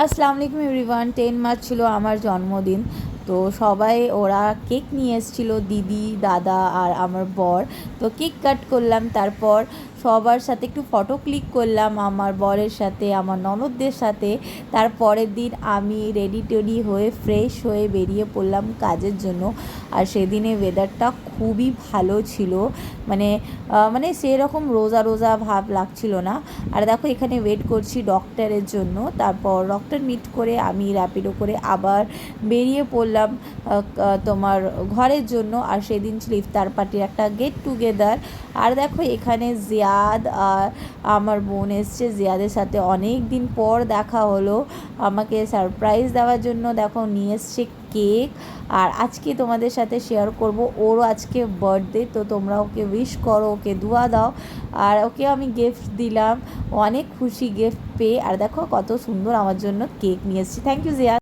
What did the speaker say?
আসসালামু আলাইকুম everyone. 10 March ছিল আমার জন্মদিন। তো সবাই ওরা কেক নিয়ে এসেছিল, দিদি, দাদা আর আমার বর। তো কেক কাট করলাম, তারপর সবার সাথে একটু ফটো ক্লিক করলাম, আমার বরের সাথে, আমার ননদদের সাথে। তারপরের দিন আমি রেডি টেডি হয়ে ফ্রেশ হয়ে বেরিয়ে পড়লাম কাজের জন্য। আর সেদিনে ওয়েদারটা খুবই ভালো ছিল, মানে সেরকম রোজা রোজা ভাব লাগছিল না। আর দেখো এখানে ওয়েট করছি ডক্টরের জন্য। তারপর ডক্টর মিট করে আমি র্যাপিডো করে আবার বেরিয়ে পড়লাম তোমার ঘরের জন্য। আর সেদিন ছিল ইফতার পার্টির একটা গেট টুগেদার। আর দেখো এখানে জিয়াদ আর আমার বোন এসছে, জিয়াদের সাথে অনেক দিন পর দেখা হলো। আমাকে সারপ্রাইজ দেওয়ার জন্য দেখো নিয়ে এসছে কেক। আর আজকে তোমাদের সাথে শেয়ার করব, ওরও আজকে বার্থডে, তো তোমরা ওকে উইশ করো, ওকে দোয়া দাও। আর ওকে আমি গিফট দিলাম, অনেক খুশি গিফট পেয়ে। আর দেখো কত সুন্দর আমার জন্য কেক নিয়ে এসেছি। Thank you Zia.